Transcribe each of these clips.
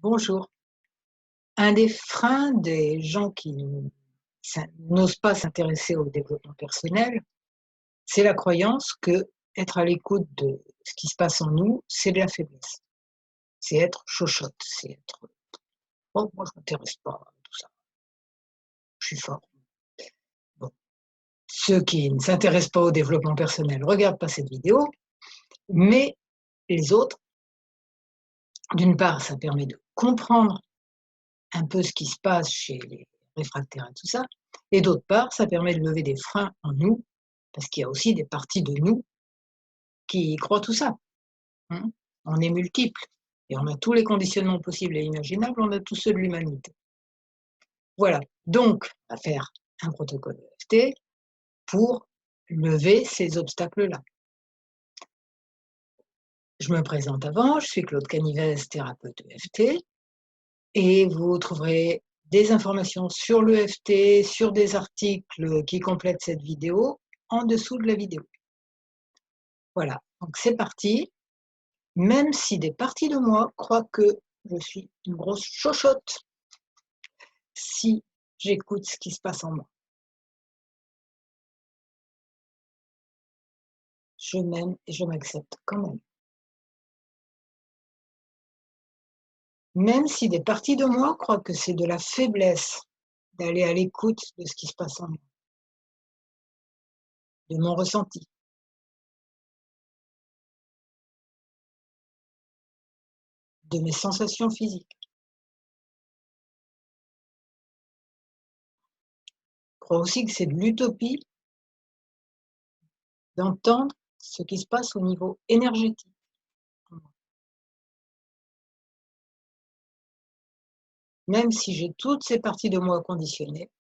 Bonjour. Un des freins des gens qui n'osent pas s'intéresser au développement personnel, c'est la croyance que être à l'écoute de ce qui se passe en nous, c'est de la faiblesse. C'est être chochotte, c'est être oh, moi je m'intéresse pas à tout ça, je suis fort. Bon. Ceux qui ne s'intéressent pas au développement personnel regardent pas cette vidéo, mais les autres, d'une part, ça permet de comprendre un peu ce qui se passe chez les réfractaires à tout ça, et d'autre part, ça permet de lever des freins en nous, parce qu'il y a aussi des parties de nous qui croient tout ça. Mmh. On est multiples et on a tous les conditionnements possibles et imaginables, on a tous ceux de l'humanité. Voilà, donc on va faire un protocole EFT pour lever ces obstacles-là. Je me présente avant, je suis Claude Canivez, thérapeute EFT, et vous trouverez des informations sur l'EFT, sur des articles qui complètent cette vidéo, en dessous de la vidéo. Voilà, donc c'est parti. Même si des parties de moi croient que je suis une grosse chochotte si j'écoute ce qui se passe en moi. Je m'aime et je m'accepte quand même. Même si des parties de moi croient que c'est de la faiblesse d'aller à l'écoute de ce qui se passe en moi, de mon ressenti. De mes sensations physiques. Je crois aussi que c'est de l'utopie d'entendre ce qui se passe au niveau énergétique en moi. Même si j'ai toutes ces parties de moi conditionnées,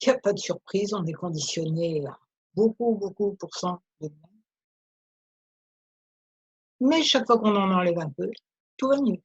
il n'y a pas de surprise, on est conditionné à beaucoup pour cent de nous. Mais chaque fois qu'on en enlève un peu, tout va mieux.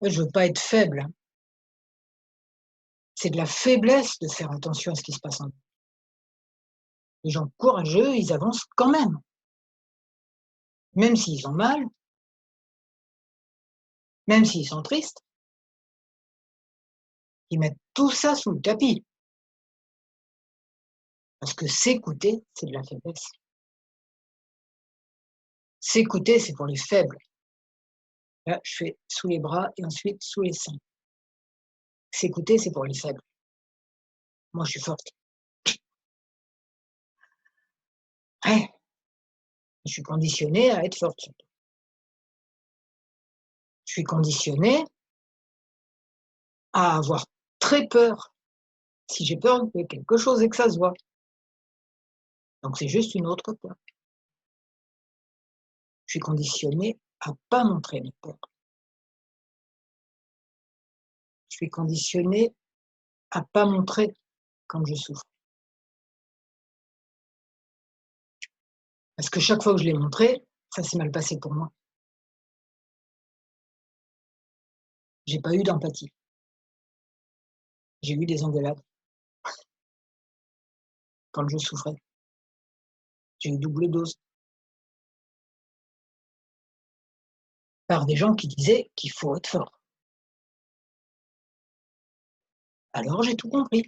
Moi, je veux pas être faible, hein. C'est de la faiblesse de faire attention à ce qui se passe en nous. Les gens courageux, ils avancent quand même s'ils ont mal, même s'ils sont tristes, ils mettent tout ça sous le tapis. Parce que s'écouter, c'est de la faiblesse. S'écouter, c'est pour les faibles. Là, je fais sous les bras et ensuite sous les seins. S'écouter, c'est pour les faibles. Moi, je suis forte. Ouais, je suis conditionnée à être forte. Je suis conditionnée à avoir très peur si j'ai peur de quelque chose et que ça se voit. Donc c'est juste une autre peur. Je suis conditionnée à pas montrer mes peurs. Je suis conditionnée à pas montrer quand je souffre. Parce que chaque fois que je l'ai montré, ça s'est mal passé pour moi. J'ai pas eu d'empathie. J'ai eu des engueulades quand je souffrais. J'ai eu double dose par des gens qui disaient qu'il faut être fort. Alors j'ai tout compris.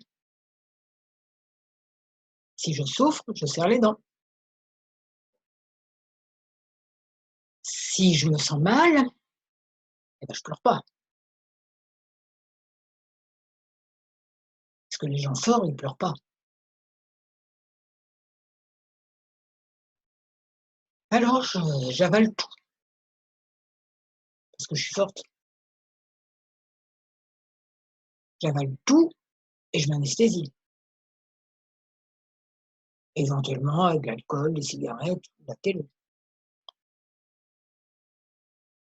Si je souffre, je serre les dents. Si je me sens mal, eh ben, je pleure pas. Parce que les gens forts, ils pleurent pas. Alors j'avale tout, parce que je suis forte. J'avale tout et je m'anesthésie. Éventuellement avec l'alcool, les cigarettes, la télé.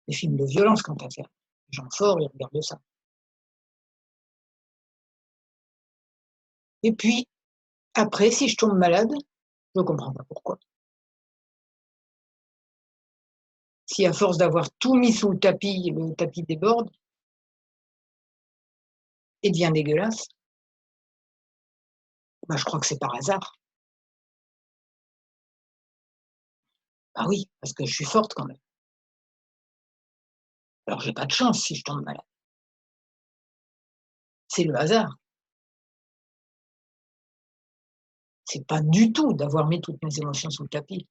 Les films de violence quant à faire. Les gens forts, ils regardent ça. Et puis, après, si je tombe malade, je ne comprends pas pourquoi. Si à force d'avoir tout mis sous le tapis déborde et devient dégueulasse, bah, je crois que c'est par hasard. Ah oui, parce que je suis forte quand même. Alors j'ai pas de chance si je tombe malade. C'est le hasard. C'est pas du tout d'avoir mis toutes mes émotions sous le tapis.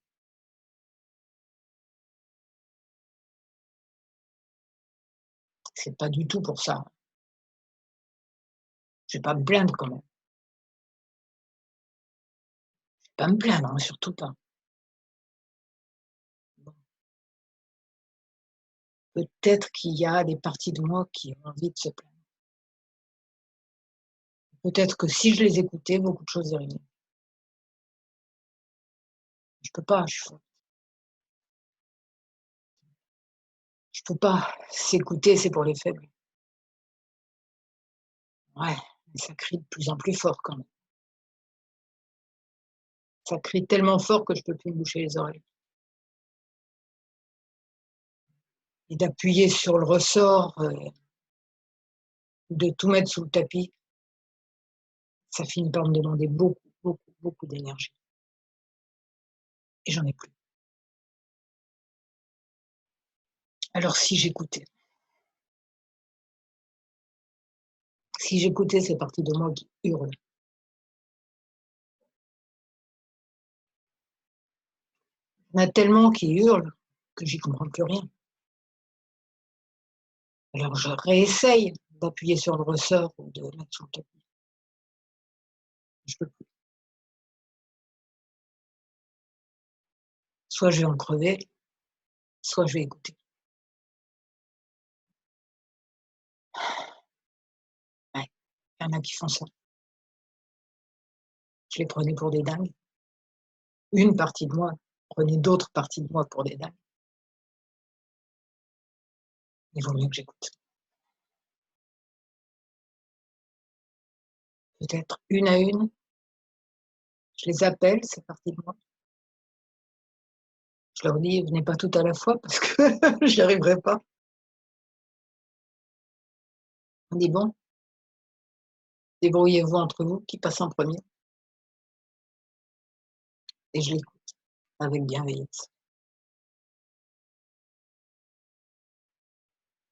C'est pas du tout pour ça. Je vais pas me plaindre quand même. Je vais pas me plaindre, hein, surtout pas. Bon, peut-être qu'il y a des parties de moi qui ont envie de se plaindre. Peut-être que si je les écoutais, beaucoup de choses iraient mieux. Je peux pas, je peux pas. S'écouter, c'est pour les faibles. Ouais, mais ça crie de plus en plus fort quand même. Ça crie tellement fort que je peux plus me boucher les oreilles. Et d'appuyer sur le ressort, de tout mettre sous le tapis, ça finit par me demander beaucoup, beaucoup, beaucoup d'énergie et j'en ai plus. Alors si j'écoutais ces parties de moi qui hurlent, il y en a tellement qui hurlent que j'y comprends plus rien. Alors je réessaye d'appuyer sur le ressort ou de mettre sous le tapis. Je peux plus. Soit je vais en crever, soit je vais écouter. Ouais, il y en a qui font ça. Je les prenais pour des dingues. Une partie de moi prenait d'autres parties de moi pour des dingues. Il vaut mieux que j'écoute. Peut-être une à une, je les appelle, ces parties de moi. Je leur dis: «Venez pas toutes à la fois parce que j'y arriverai pas». On dit: «Bon, débrouillez-vous entre vous, qui passe en premier et je l'écoute avec bienveillance.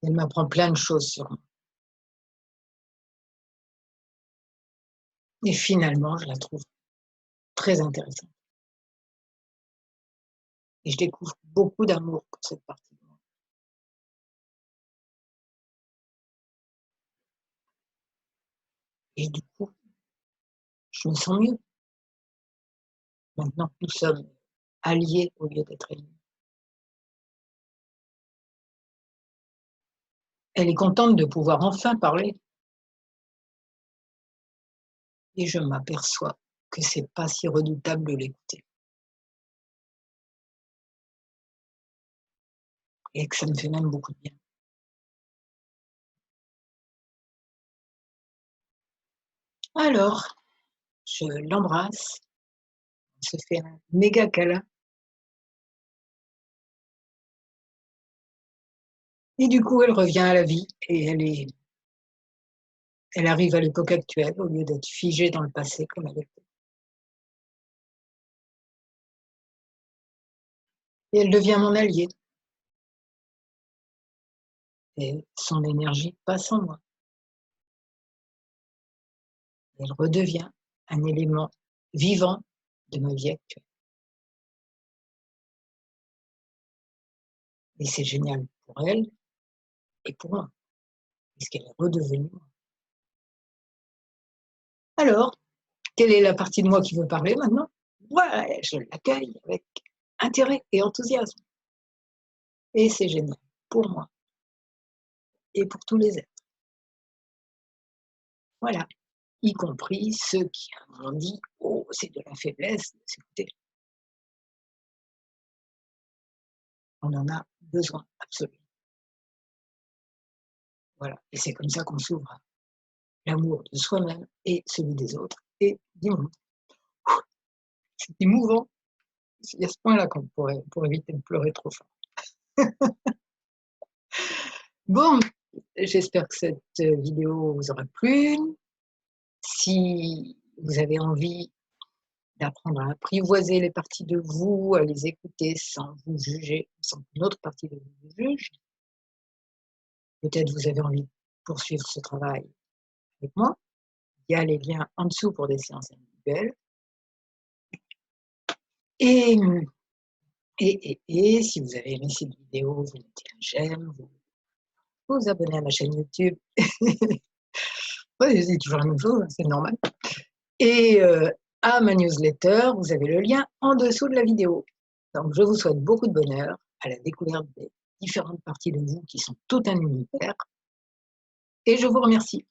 Elle m'apprend plein de choses sur moi et finalement, je la trouve très intéressante et je découvre beaucoup d'amour pour cette partie de moi et du coup, je me sens mieux maintenant que nous sommes alliés au lieu d'être ennemis. Elle est contente de pouvoir enfin parler et je m'aperçois que c'est pas si redoutable de l'écouter et que ça me fait même beaucoup de bien. Alors, je l'embrasse, on se fait un méga câlin et du coup, elle revient à la vie et elle arrive à l'époque actuelle au lieu d'être figée dans le passé comme elle était. Et elle devient mon alliée et son énergie passe en moi. Elle redevient un élément vivant de ma vie actuelle et c'est génial pour elle et pour moi, puisqu'elle est redevenue moi. Alors, quelle est la partie de moi qui veut parler maintenant? Ouais, je l'accueille avec intérêt et enthousiasme et c'est génial pour moi et pour tous les êtres. Voilà, y compris ceux qui ont dit: «Oh, c'est de la faiblesse de s'écouter». On en a besoin absolument. Voilà et c'est comme ça qu'on s'ouvre à l'amour de soi-même et celui des autres et du monde. C'est émouvant, c'est à ce point-là qu'on pourrait pour éviter de pleurer trop fort. Bon, j'espère que cette vidéo vous aura plu. Si vous avez envie d'apprendre à apprivoiser les parties de vous, à les écouter sans vous juger, sans qu'une autre partie de vous vous juge. Peut-être vous avez envie de poursuivre ce travail avec moi. Il y a les liens en dessous pour des séances individuelles. Et, si vous avez aimé cette vidéo, vous mettez un j'aime, vous vous abonnez à ma chaîne YouTube. Ouais, c'est toujours la même chose, c'est normal. Et à ma newsletter, vous avez le lien en dessous de la vidéo. Donc, je vous souhaite beaucoup de bonheur à la découverte des différentes parties de vous qui sont tout un univers. Et je vous remercie.